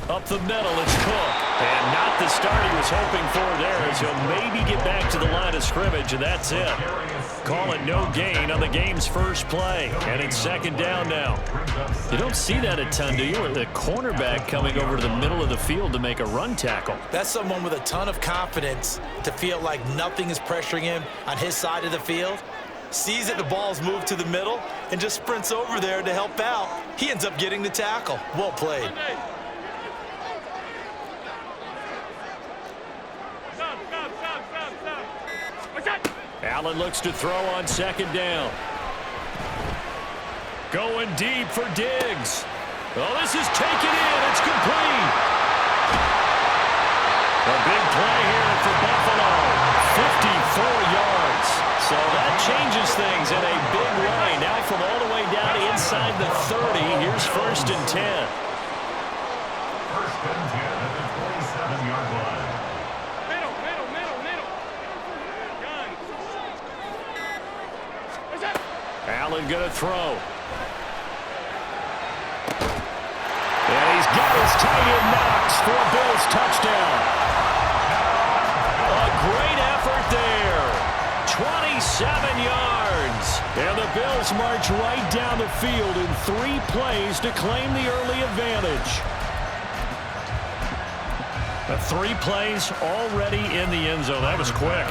Up the middle, it's Cook. And not the start he was hoping for there, as he'll maybe get back to the line of scrimmage, and that's it. Call it no gain on the game's first play. And it's second down now. You don't see that a ton, do you? The cornerback coming over to the middle of the field to make a run tackle. That's someone with a ton of confidence to feel like nothing is pressuring him on his side of the field. Sees that the ball's moved to the middle and just sprints over there to help out. He ends up getting the tackle. Well played. Allen looks to throw on second down. Going deep for Diggs. Oh, this is taken in. It's complete. A big play here for Buffalo. 54 yards. So that changes things in a big way. Now from all the way down inside the 30, here's first and 10. First and 10 at the 27-yard line. Allen going to throw. And he's got his tight end Knox for a Bills touchdown. A great effort there. 27 yards. And the Bills march right down the field in 3 plays to claim the early advantage. 3 plays already in the end zone. That was quick.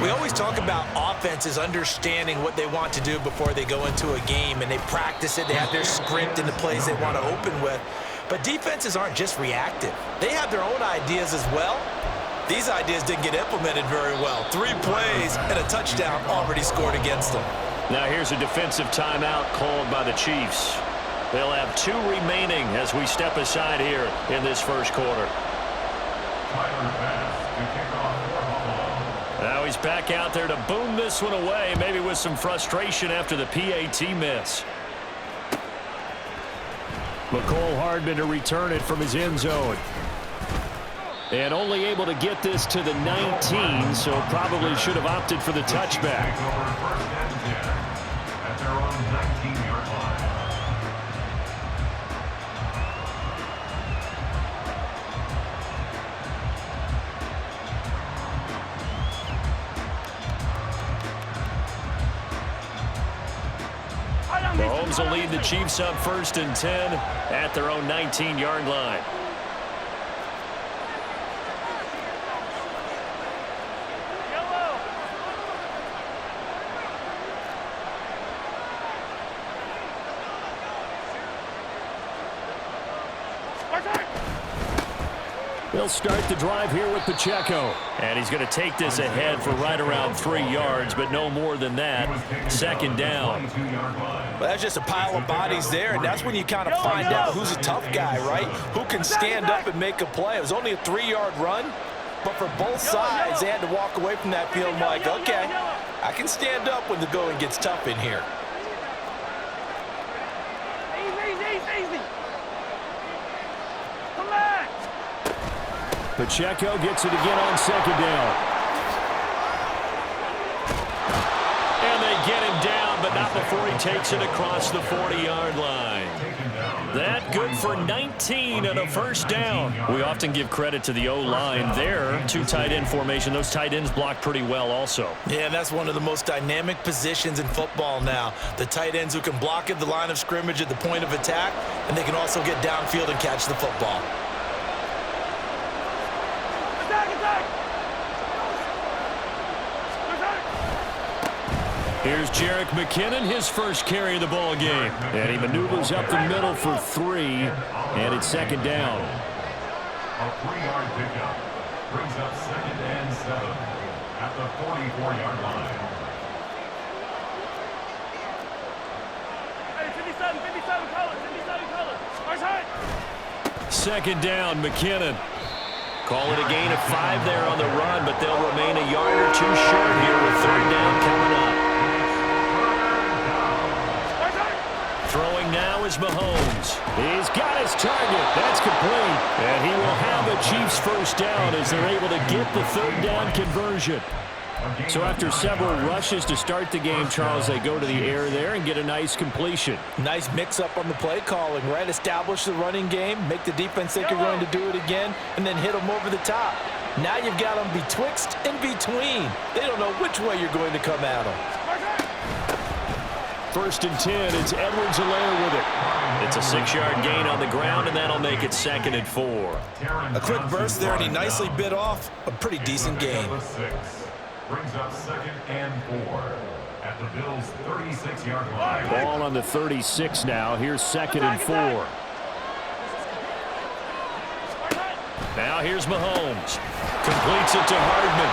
We always talk about offenses understanding what they want to do before they go into a game, and they practice it. They have their script and the plays they want to open with. But defenses aren't just reactive. They have their own ideas as well. These ideas didn't get implemented very well. 3 plays and a touchdown already scored against them. Now here's a defensive timeout called by the Chiefs. They'll have 2 remaining as we step aside here in this first quarter. Now he's back out there to boom this one away, maybe with some frustration after the PAT miss. McCole Hardman to return it from his end zone. And only able to get this to the 19, so probably should have opted for the touchback. At their own 19-yard line. Mahomes will lead the Chiefs up first and 10 at their own 19-yard line. They'll start the drive here with Pacheco. And he's going to take this ahead for right around 3 yards, but no more than that. Second down. Well, that's just a pile of bodies there, and that's when you kind of find out who's a tough guy, right? Who can stand up and make a play. It was only a 3-yard run, but for both sides, they had to walk away from that field like, okay, I can stand up when the going gets tough in here. Easy. Come back. Pacheco gets it again on second down. And they get him down, but not before he takes it across the 40-yard line. That good for 19 and a first down. We often give credit to the O-line there. 2 tight end formation. Those tight ends block pretty well also. Yeah, that's one of the most dynamic positions in football now. The tight ends who can block at the line of scrimmage at the point of attack, and they can also get downfield and catch the football. Here's Jerick McKinnon, his first carry of the ball game. And he maneuvers up the middle for 3, and it's second down. A 3-yard pickup brings up second and 7 at the 44-yard line. Hey, 57 colors. Second down, McKinnon. Call it a gain of 5 there on the run, but they'll remain a yard or 2 short here with third down coming up. Throwing now is Mahomes. He's got his target. That's complete. And he will have the Chiefs first down as they're able to get the third down conversion. So after several rushes to start the game, Charles, they go to the air there and get a nice completion. Nice mix-up on the play calling, right? Establish the running game, make the defense think you're going to do it again, and then hit them over the top. Now you've got them betwixt and between. They don't know which way you're going to come at them. 1st and 10, it's Edwards-Helaire with it. It's a 6-yard gain on the ground, and that'll make it 2nd and 4. A quick burst there, and he nicely bit off a pretty decent gain. Brings up 2nd and 4 at the Bills' 36-yard line. Ball on the 36 now. Here's 2nd and 4. Now here's Mahomes. Completes it to Hardman.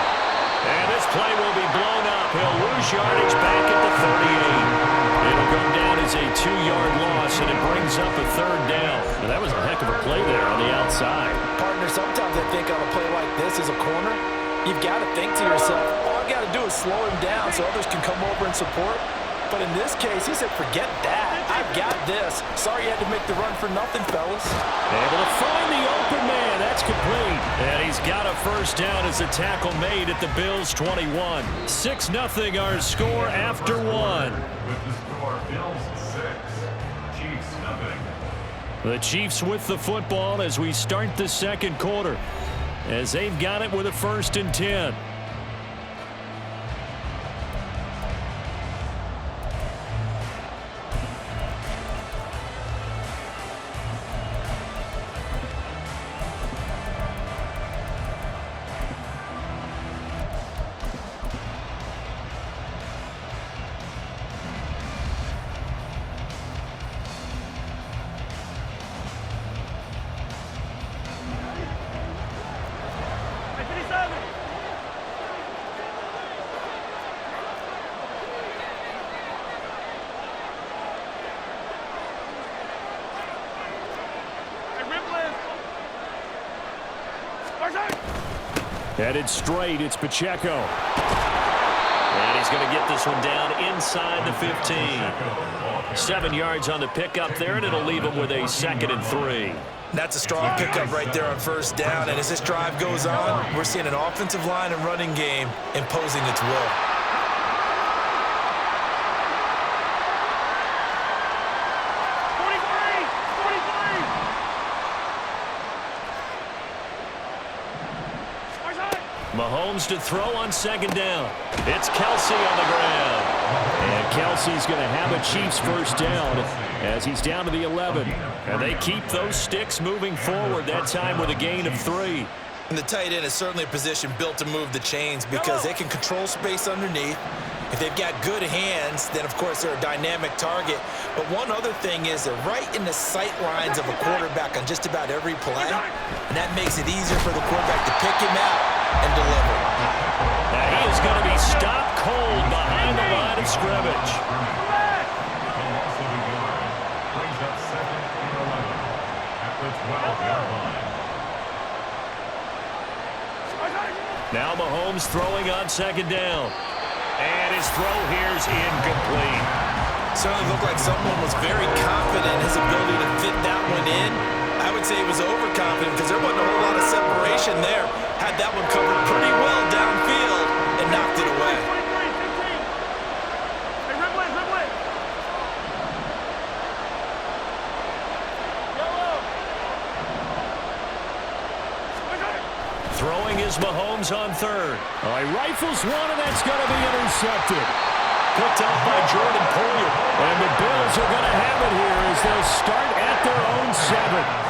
And this play will be blown up. He'll lose yardage back at the 38. It'll go down as a 2-yard loss, and it brings up a 3rd down. Now, that was a heck of a play there on the outside. Partner, sometimes I think on a play like this as a corner, you've got to think to yourself, all I got to do is slow him down so others can come over and support. But in this case, he said, forget that. I've got this. Sorry you had to make the run for nothing, fellas. Able to find the open man. That's complete. And he's got a 1st down as a tackle made at the Bills' 21. 6-0 our score after 1. With the score, Bills 6, Chiefs nothing. The Chiefs with the football as we start the 2nd quarter, as they've got it with a 1st and 10. Headed straight, it's Pacheco. And he's going to get this one down inside the 15. 7 yards on the pickup there, and it'll leave him with a 2nd and 3. That's a strong pickup right there on 1st down. And as this drive goes on, we're seeing an offensive line and running game imposing its will. Mahomes to throw on 2nd down. It's Kelsey on the ground. And Kelsey's going to have a Chiefs 1st down as he's down to the 11. And they keep those sticks moving forward, that time with a gain of 3. And the tight end is certainly a position built to move the chains because they can control space underneath. If they've got good hands, then of course they're a dynamic target. But one other thing is they're right in the sight lines of a quarterback on just about every play. And that makes it easier for the quarterback to pick him out and deliver. Now he is going to be stopped cold behind the line of scrimmage. Brings up 2nd and 11 at the 12-yard line. Now Mahomes throwing on 2nd down. And his throw here's incomplete. Certainly looked like someone was very confident in his ability to fit that one in. I would say he was overconfident because there wasn't a whole lot of separation there. Had that one covered pretty well downfield and knocked it away. Throwing is Mahomes on 3rd. Oh, he rifles one, and that's going to be intercepted. Picked up by Jordan Poyer. And the Bills are going to have it here as they'll start at their own 7.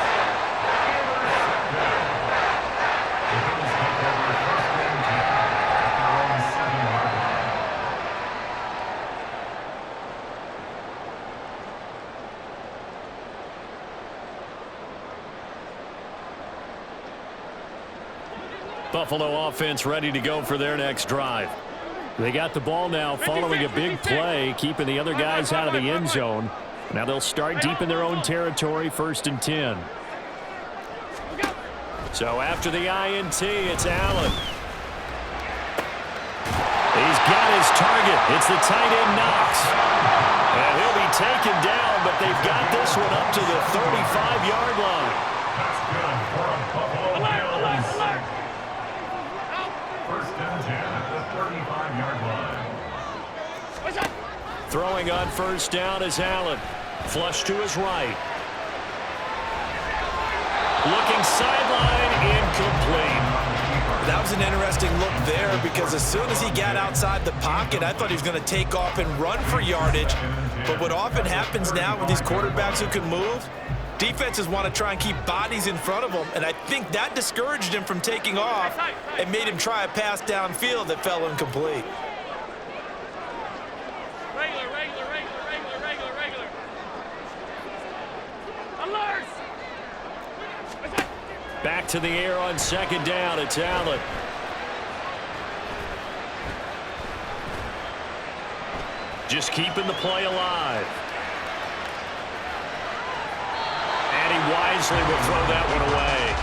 Buffalo offense ready to go for their next drive. They got the ball now following a big play, keeping the other guys out of the end zone. Now they'll start deep in their own territory, 1st and 10. So after the INT, it's Allen. He's got his target. It's the tight end Knox. And he'll be taken down, but they've got this one up to the 35-yard line. That's good for a Buffalo Bills. 1st and 10 at the 35. Throwing on first down is Allen. Flush to his right. Looking sideline, incomplete. That was an interesting look there because as soon as he got outside the pocket, I thought he was going to take off and run for yardage. But what often happens now with these quarterbacks who can move, defenses want to try and keep bodies in front of them, and I think that discouraged him from taking off and made him try a pass downfield that fell incomplete. Regular. Alert! Back to the air on second down. It's Allen. Just keeping the play alive. And he wisely will throw that one away.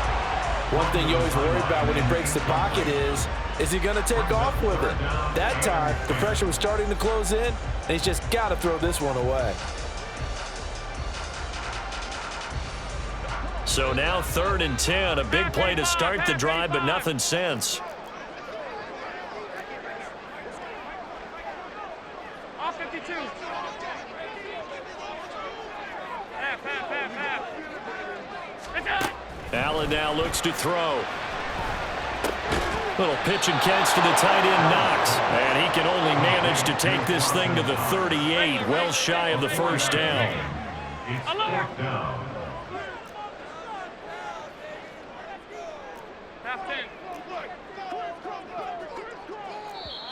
One thing you always worry about when he breaks the pocket is he going to take off with it? That time, the pressure was starting to close in, and he's just got to throw this one away. So now 3rd and 10. A big play to start the drive, but nothing since. Off 52. Allen now looks to throw. Little pitch and catch to the tight end, Knox. And he can only manage to take this thing to the 38, well shy of the first down. It's 4th down.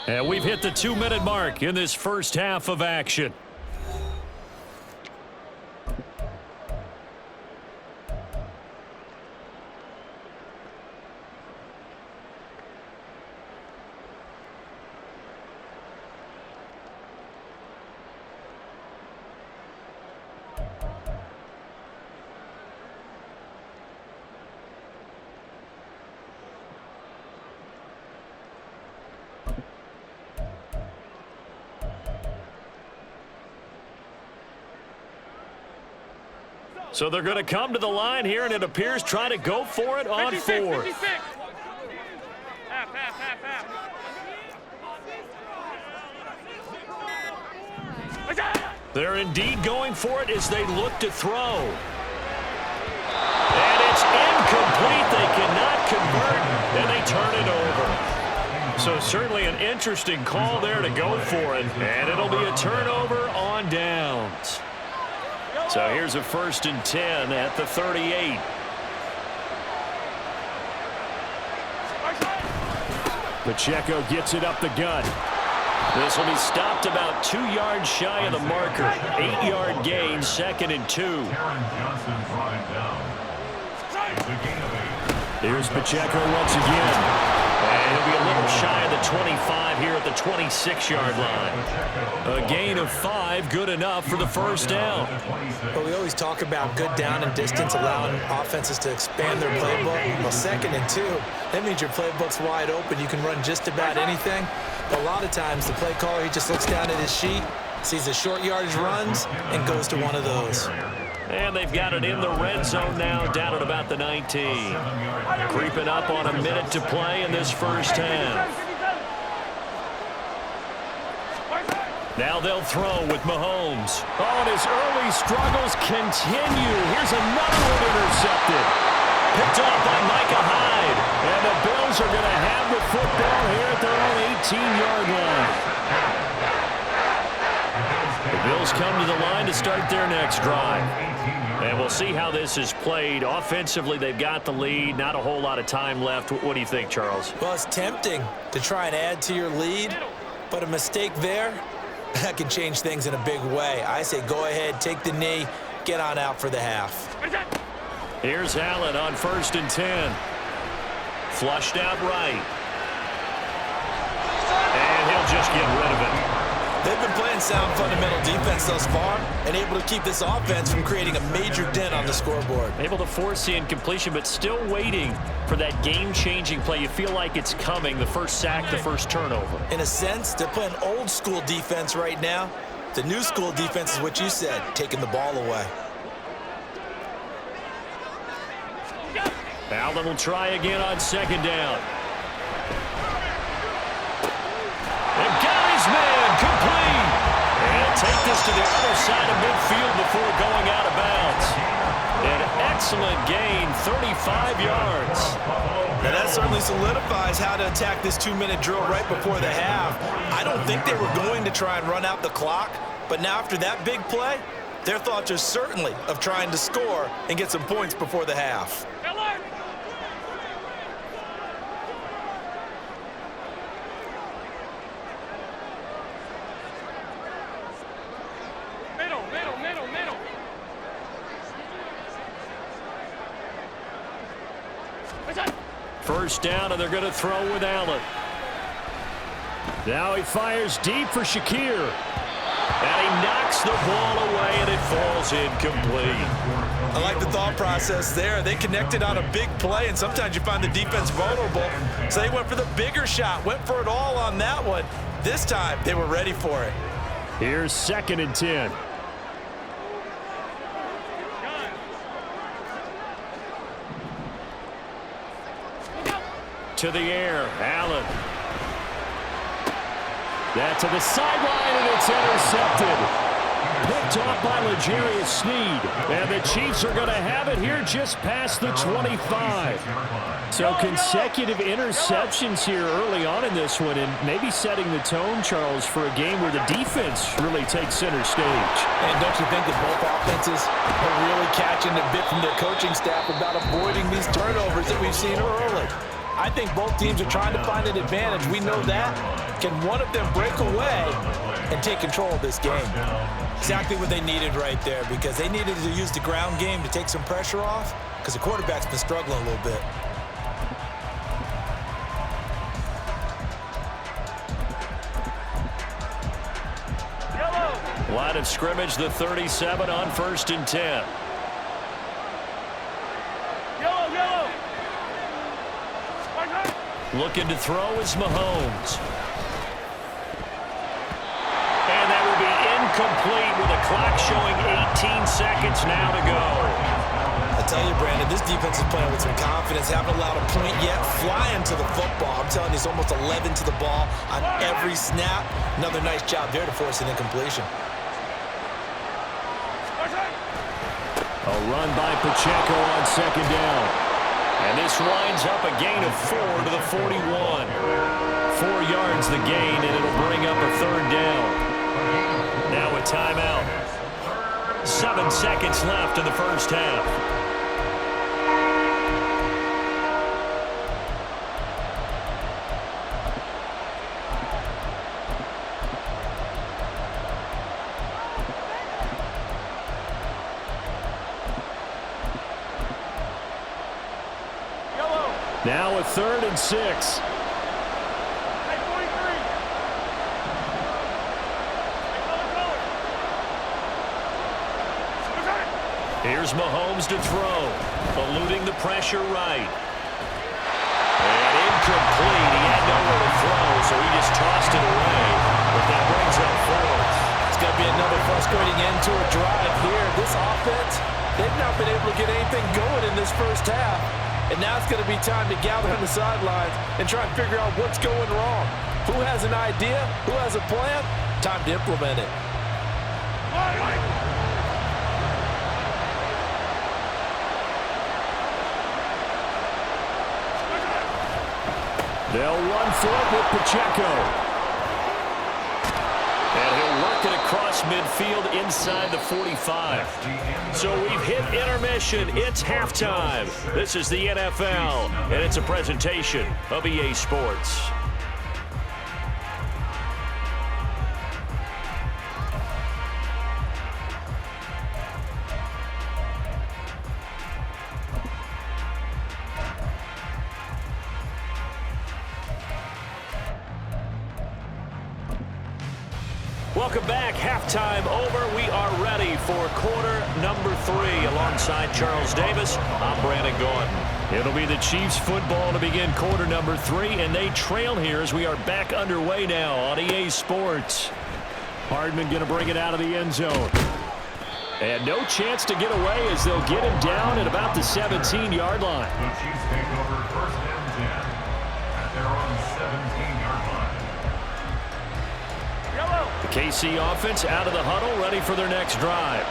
And we've hit the 2-minute mark in this first half of action. So they're going to come to the line here, and it appears try to go for it on 4th. 56. They're indeed going for it as they look to throw. And it's incomplete. They cannot convert, and they turn it over. So certainly an interesting call there to go for it, and it'll be a turnover on downs. So here's a 1st and 10 at the 38. Pacheco gets it up the gut. This will be stopped about 2 yards shy of the marker. 8-yard gain, 2nd and 2. Here's Pacheco once again. And he'll be a little shy of the 25 here at the 26-yard line. A gain of 5, good enough for the first down. Well, we always talk about good down and distance, allowing offenses to expand their playbook. Well, 2nd and 2, that means your playbook's wide open. You can run just about anything. But a lot of times, the play caller, he just looks down at his sheet, sees the short yardage runs, and goes to one of those. And they've got it in the red zone now, down at about the 19. Creeping up on a minute to play in this first half. Now they'll throw with Mahomes. Oh, and his early struggles continue. Here's another one intercepted. Picked off by Micah Hyde. And the Bills are going to have the football here at their own 18-yard line. The Bills come to the line to start their next drive. And we'll see how this is played. Offensively, they've got the lead. Not a whole lot of time left. What do you think, Charles? Well, it's tempting to try and add to your lead, but a mistake there, that can change things in a big way. I say go ahead, take the knee, get on out for the half. Here's Allen on 1st and 10. Flushed out right. And he'll just get rid of it. They've been playing sound fundamental defense thus far and able to keep this offense from creating a major dent on the scoreboard. Able to force the incompletion, but still waiting for that game-changing play. You feel like it's coming, the first sack, the first turnover. In a sense, they're playing old-school defense right now. The new school defense is what you said, taking the ball away. Allen will try again on 2nd down. And got his man complete. And take this to the other side of midfield before going out of bounds. An excellent gain, 35 yards. Now that certainly solidifies how to attack this 2-minute drill right before the half. I don't think they were going to try and run out the clock, but now after that big play, their thoughts are certainly of trying to score and get some points before the half. Middle. First down, and they're going to throw with Allen. Now he fires deep for Shakir. And he knocks the ball away, and it falls incomplete. I like the thought process there. They connected on a big play, and sometimes you find the defense vulnerable. So they went for the bigger shot, went for it all on that one. This time, they were ready for it. Here's 2nd and 10. To the air, Allen. That to the sideline, and it's intercepted. Picked off by L'Jarius Sneed. And the Chiefs are going to have it here just past the 25. So consecutive interceptions here early on in this one, and maybe setting the tone, Charles, for a game where the defense really takes center stage. And don't you think that both offenses are really catching a bit from their coaching staff about avoiding these turnovers that we've seen early? I think both teams are trying to find an advantage. We know that. Can one of them break away and take control of this game? Exactly what they needed right there, because they needed to use the ground game to take some pressure off, because the quarterback's been struggling a little bit. Line of scrimmage, the 37 on 1st and 10. Looking to throw is Mahomes. And that will be incomplete with a clock showing 18 seconds now to go. I tell you, Brandon, this defense is playing with some confidence. Haven't allowed a point yet. Flying to the football. I'm telling you, it's almost 11 to the ball on every snap. Another nice job there to force an incompletion. A run by Pacheco on 2nd down. And this winds up a gain of 4 to the 41. 4 yards the gain, and it'll bring up a 3rd down. Now a timeout. 7 seconds left in the first half. Now a 3rd and 6. Here's Mahomes to throw, eluding the pressure right. And incomplete. He had nowhere to throw, so he just tossed it away. But that brings up 4th. It's going to be another frustrating end to a drive here. This offense, they've not been able to get anything going in this first half. And now it's going to be time to gather on the sidelines and try and figure out what's going wrong. Who has an idea? Who has a plan? Time to implement it. They'll run for it with Pacheco. And he'll work it across midfield inside the 45. So we've hit intermission. It's halftime. This is the NFL, and it's a presentation of EA Sports. Welcome back. Halftime over. We are ready for quarter number 3. Alongside Charles Davis, I'm Brandon Gordon. It'll be the Chiefs football to begin quarter number 3, and they trail here as we are back underway now on EA Sports. Hardman going to bring it out of the end zone. And no chance to get away as they'll get him down at about the 17-yard line. The Chiefs take over 1st and 10 at their own 17-yard line. KC offense out of the huddle, ready for their next drive.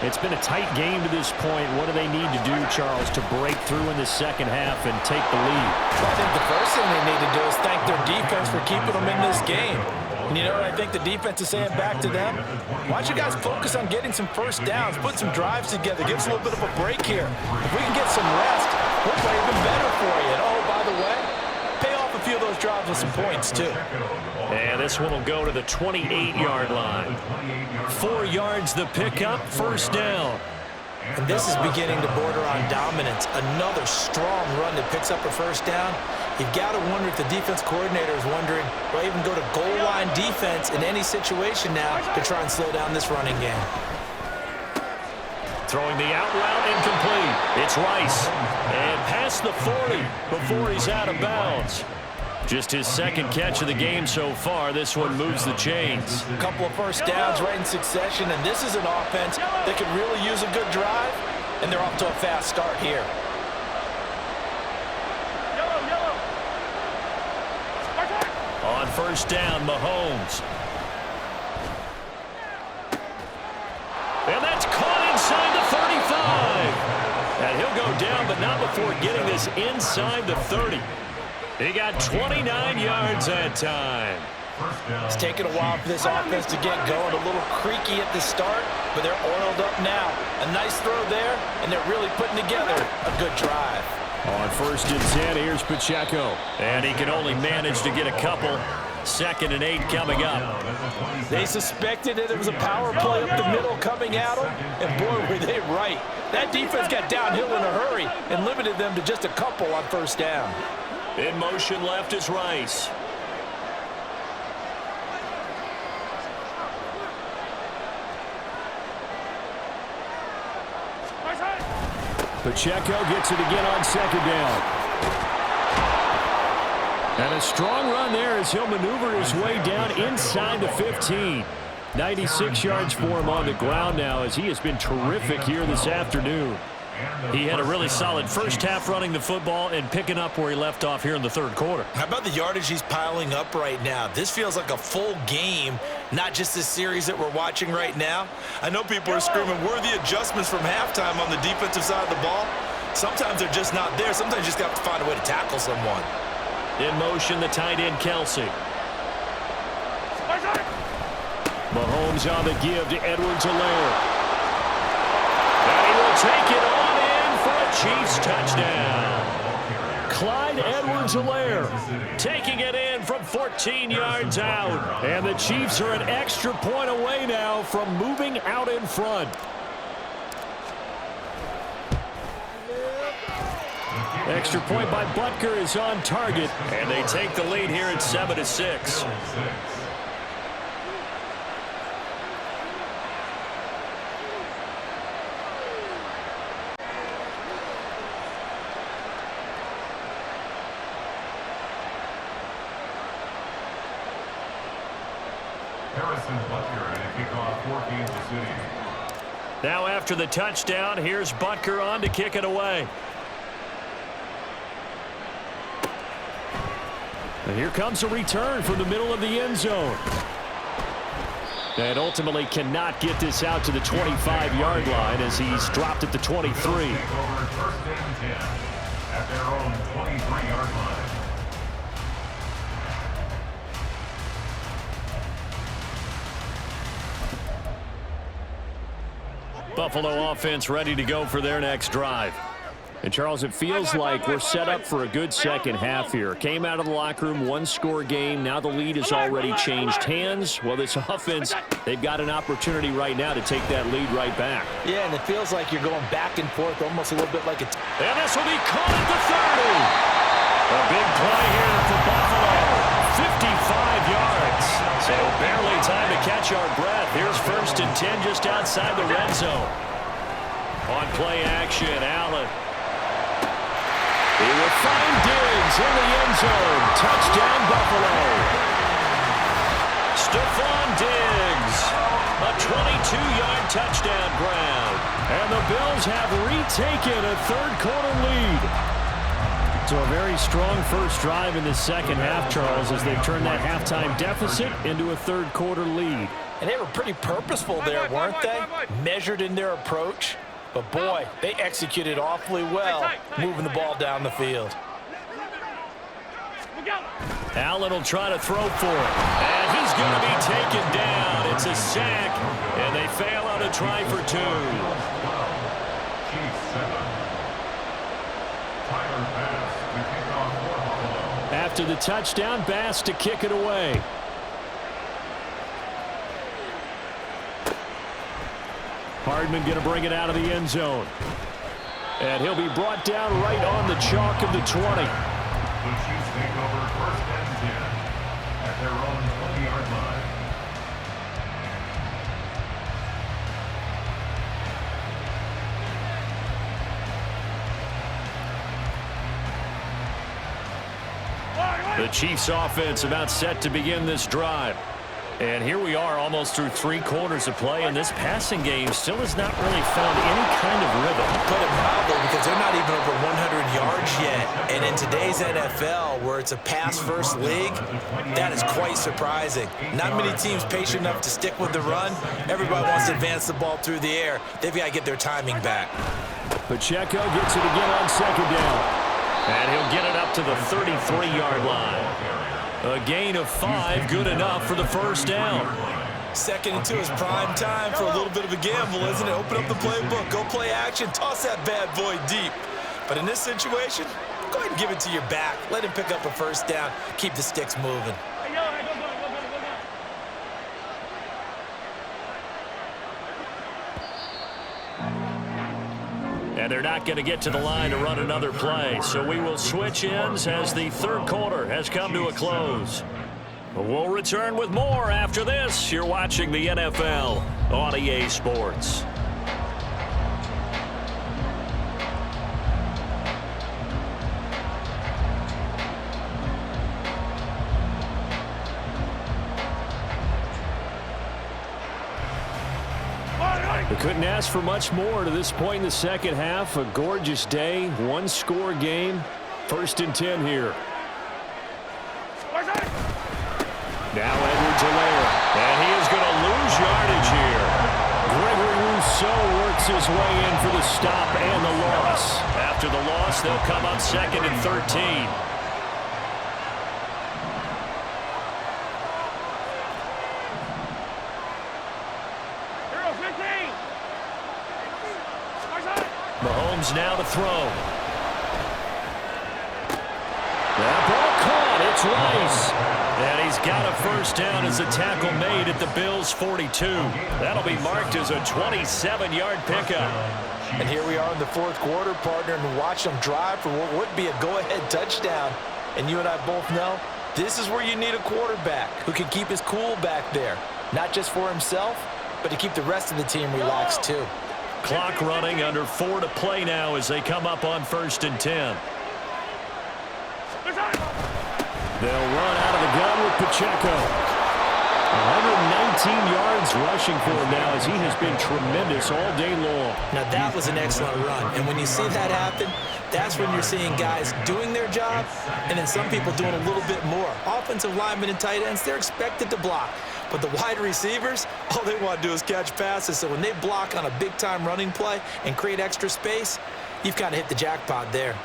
It's been a tight game to this point. What do they need to do, Charles, to break through in the second half and take the lead? Well, I think the first thing they need to do is thank their defense for keeping them in this game. And you know what I think the defense is saying back to them? Why don't you guys focus on getting some first downs, put some drives together, give us a little bit of a break here. If we can get some rest, we'll play even better for you. And oh, by the way, pay off a few of those drives with some points, too. And this one will go to the 28-yard line. 4 yards the pickup, first down. And this is beginning to border on dominance. Another strong run that picks up a first down. You've got to wonder if the defense coordinator is wondering, will I even go to goal line defense in any situation now to try and slow down this running game? Throwing the out route incomplete. It's Rice. And past the 40 before he's out of bounds. Just his second catch of the game so far. This one moves the chains. A couple of first downs right in succession, and this is an offense that could really use a good drive, and they're off to a fast start here. On first down, Mahomes. And that's caught inside the 35. And he'll go down, but not before getting this inside the 30. He got 29 yards that time. It's taken a while for this offense to get going. A little creaky at the start, but they're oiled up now. A nice throw there, and they're really putting together a good drive. On first and 10, here's Pacheco. And he can only manage to get a couple. 2nd and 8 coming up. They suspected that it was a power play up the middle coming at them, and boy, were they right. That defense got downhill in a hurry and limited them to just a couple on first down. In motion left is Rice. Pacheco gets it again on second down. And a strong run there as he'll maneuver his way down inside the 15. 96 yards for him on the ground now as he has been terrific here this afternoon. He had a really solid first half running the football and picking up where he left off here in the third quarter. How about the yardage he's piling up right now? This feels like a full game, not just this series that we're watching right now. I know people are screaming, where are the adjustments from halftime on the defensive side of the ball? Sometimes they're just not there. Sometimes you just have to find a way to tackle someone. In motion, the tight end, Kelsey. Mahomes on the give to Edwards-Helaire. And he will take it on in for a Chiefs touchdown. Clyde Edwards-Helaire taking it in from 14 yards out. And the Chiefs are an extra point away now from moving out in front. Extra point by Butker is on target. And they take the lead here at 7-6. Now after the touchdown, here's Butker on to kick it away. And here comes a return from the middle of the end zone. And ultimately cannot get this out to the 25-yard line as he's dropped at the 23. First and 10 at their own 23-yard line. Buffalo offense ready to go for their next drive. And, Charles, it feels like we're set up for a good second half here. Came out of the locker room, one-score game. Now the lead has already changed hands. Well, this offense, they've got an opportunity right now to take that lead right back. Yeah, and it feels like you're going back and forth almost a little bit like a... And this will be caught at the 30. A big play here for Buffalo. 55 yards. So barely time to catch our breath. Here's first and 10 just outside the red zone. On play action, Allen. He will find Diggs in the end zone. Touchdown, Buffalo. Stephon Diggs. A 22-yard touchdown grab. And the Bills have retaken a third-quarter lead. So a very strong first drive in the second half, Charles, as they've turned that halftime deficit into a third-quarter lead. And they were pretty purposeful there, weren't they? Measured in their approach. But, boy, they executed awfully well moving the ball down the field. Allen will try to throw for it. And he's going to be taken down. It's a sack, and they fail on a try for 2. After the touchdown, Bass to kick it away. Hardman going to bring it out of the end zone. And he'll be brought down right on the chalk of the 20. The Chiefs take over first and 10 at their own 20-yard line. The Chiefs offense about set to begin this drive. And here we are almost through 3 quarters of play, and this passing game still has not really found any kind of rhythm. Put it mildly, because they're not even over 100 yards yet. And in today's NFL, where it's a pass-first league, that is quite surprising. Not many teams patient enough to stick with the run. Everybody wants to advance the ball through the air. They've got to get their timing back. Pacheco gets it again on second down. And he'll get it up to the 33-yard line. A gain of 5, good enough for the first down. 2nd and 2 is prime time for a little bit of a gamble, isn't it? Open up the playbook, go play action, toss that bad boy deep. But in this situation, go ahead and give it to your back. Let him pick up a first down, keep the sticks moving. And they're not going to get to the line to run another play. So we will switch ends as the third quarter has come to a close. We'll return with more after this. You're watching the NFL on EA Sports. They couldn't ask for much more to this point in the second half. A gorgeous day, 1-score game. 1st and 10 here. Now Edwards-Helaire, and he is going to lose yardage here. Gregory Rousseau works his way in for the stop and the loss. After the loss, they'll come up 2nd and 13. Mahomes now to throw. That ball caught. It's Rice. And he's got a first down as the tackle made at the Bills' 42. That'll be marked as a 27-yard pickup. And here we are in the 4th quarter, partner, and watch them drive for what would be a go-ahead touchdown. And you and I both know this is where you need a quarterback who can keep his cool back there. Not just for himself, but to keep the rest of the team relaxed too. Clock running, under 4 to play now as they come up on 1st and 10. They'll run out of the gun with Pacheco. 119 yards rushing for him now as he has been tremendous all day long. Now that was an excellent run. And when you see that happen, that's when you're seeing guys doing their job and then some people doing a little bit more. Offensive linemen and tight ends, they're expected to block. But the wide receivers, all they want to do is catch passes. So when they block on a big-time running play and create extra space, you've kind of hit the jackpot there.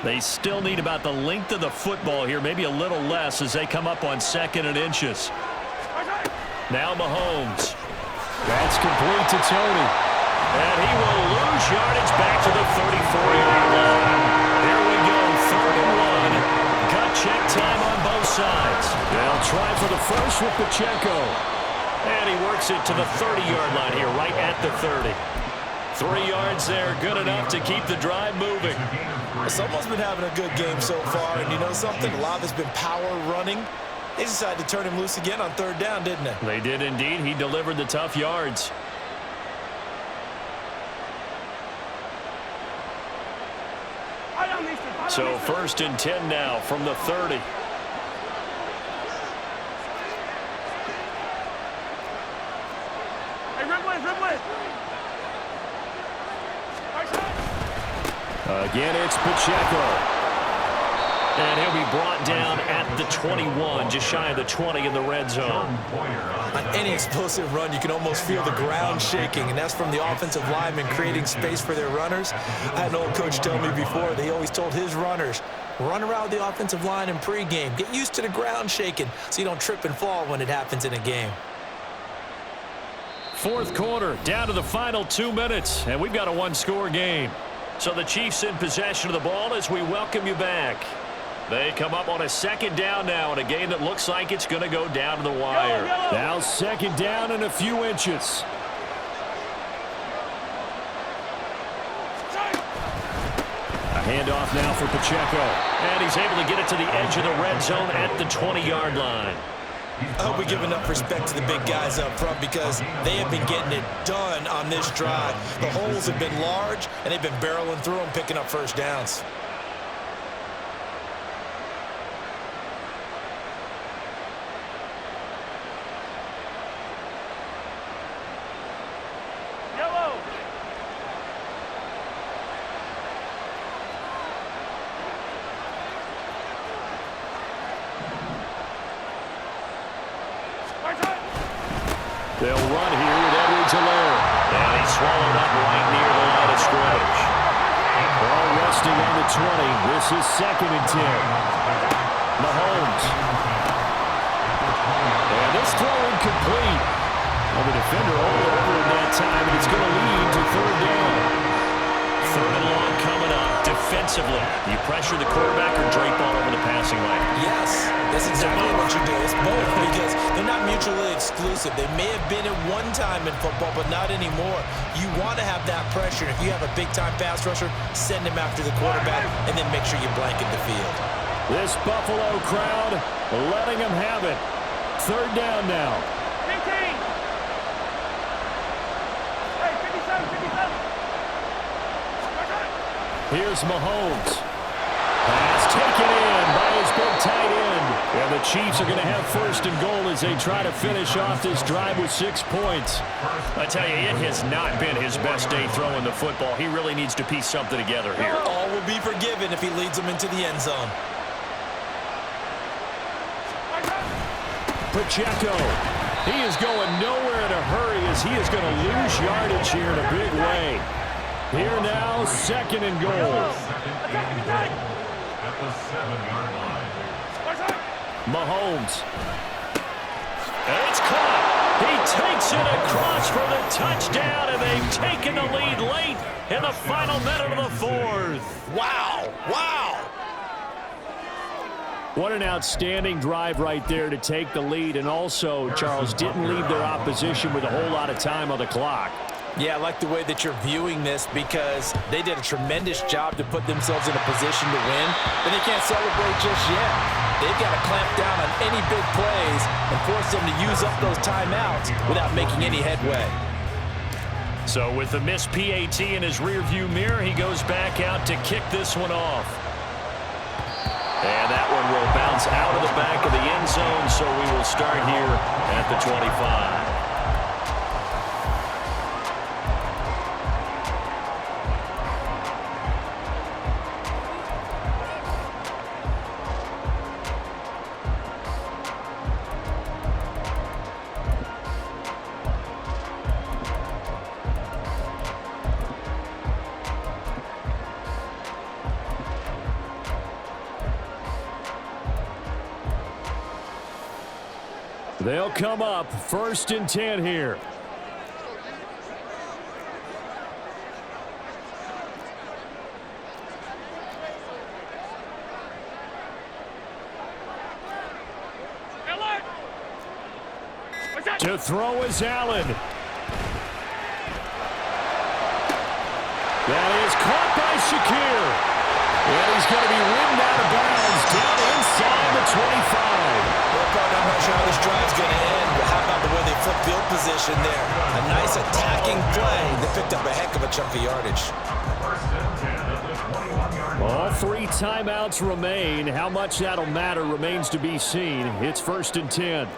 They still need about the length of the football here, maybe a little less as they come up on 2nd and inches. Now Mahomes. That's complete to Tony. And he will lose yardage back to the 34-yard line. Here we go, 3rd and 1. Gut check time on both sides. They'll try for the first with Pacheco. And he works it to the 30-yard line here, right at the 30. 3 yards there, good enough to keep the drive moving. Someone's been having a good game so far, and you know something? A lot of it's been power running. They decided to turn him loose again on 3rd down, didn't they? They did indeed. He delivered the tough yards. So 1st and 10 now from the 30. Again, it's Pacheco. And he'll be brought down at the 21, just shy of the 20 in the red zone. On any explosive run, you can almost feel the ground shaking, and that's from the offensive linemen creating space for their runners. I had an old coach tell me before, they always told his runners, run around the offensive line in pregame. Get used to the ground shaking so you don't trip and fall when it happens in a game. Fourth quarter, down to the final 2 minutes, and we've got a one-score game. So the Chiefs in possession of the ball as we welcome you back. They come up on a second down now in a game that looks like it's going to go down to the wire. Now second down and a few inches. A handoff now for Pacheco. And he's able to get it to the edge of the red zone at the 20-yard line. I hope we give enough respect to the big guys up front because they have been getting it done on this drive. The holes have been large, and they've been barreling through them, picking up first downs. They'll run here with Edwards-Helaire. And he's swallowed up right near the line of scrimmage. Ball resting on the 20. This is 2nd and 10. Mahomes. And this throw incomplete. Well, the defender all over in that time, and it's going to lead to 3rd down. 3rd and long coming up. Defensively, you pressure the quarterback or drape all over the passing lane? Yes, that's exactly what you do. It's both because they're not mutually exclusive. They may have been at one time in football, but not anymore. You want to have that pressure. If you have a big-time pass rusher, send him after the quarterback and then make sure you blanket the field. This Buffalo crowd letting them have it. 3rd down now. 15. Hey, 57, 57. Here's Mahomes. Pass taken in by his big tight end. And the Chiefs are going to have 1st and goal as they try to finish off this drive with 6 points. I tell you, it has not been his best day throwing the football. He really needs to piece something together here. All will be forgiven if he leads them into the end zone. Pacheco. He is going nowhere in a hurry as he is going to lose yardage here in a big way. Here now, 2nd and goal. At the 7-yard line. Mahomes. And it's caught. He takes it across for the touchdown, and they've taken the lead late in the final minute of the 4th. Wow, wow. What an outstanding drive right there to take the lead, and also, Charles, didn't leave their opposition with a whole lot of time on the clock. Yeah, I like the way that you're viewing this because they did a tremendous job to put themselves in a position to win, but they can't celebrate just yet. They've got to clamp down on any big plays and force them to use up those timeouts without making any headway. So with the missed PAT in his rearview mirror, he goes back out to kick this one off. And that one will bounce out of the back of the end zone, so we will start here at the 25. They'll come up 1st and 10 here. To throw is Allen. That is caught by Shakir. And he's going to be ridden out of bounds down inside the 25. I'm not sure how this drive's going to end, but how about the way they flip field position there? A nice attacking play that picked up a heck of a chunk of yardage. 1st and 10 at the 21-yard line. All 3 timeouts remain. How much that'll matter remains to be seen. It's 1st and 10.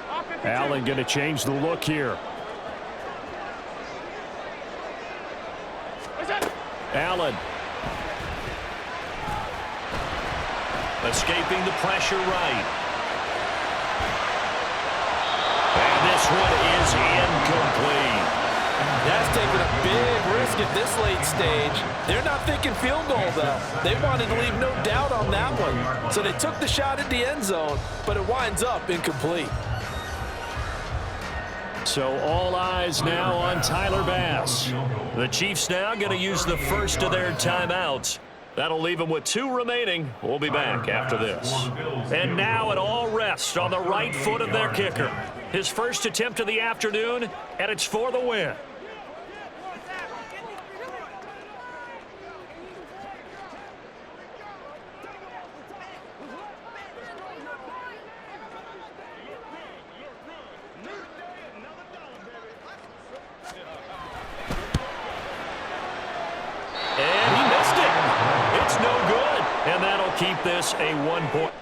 Off 52. Allen going to change the look here. Allen. Escaping the pressure right. And this one is incomplete. That's taking a big risk at this late stage. They're not thinking field goal, though. They wanted to leave no doubt on that one. So they took the shot at the end zone, but it winds up incomplete. So all eyes now on Tyler Bass. The Chiefs now going to use the first of their timeouts. That'll leave them with 2 remaining. We'll be back after this. And now it all rests on the right foot of their kicker. His first attempt of the afternoon, and it's for the win. And he missed it. It's no good. And that'll keep this a 1-point.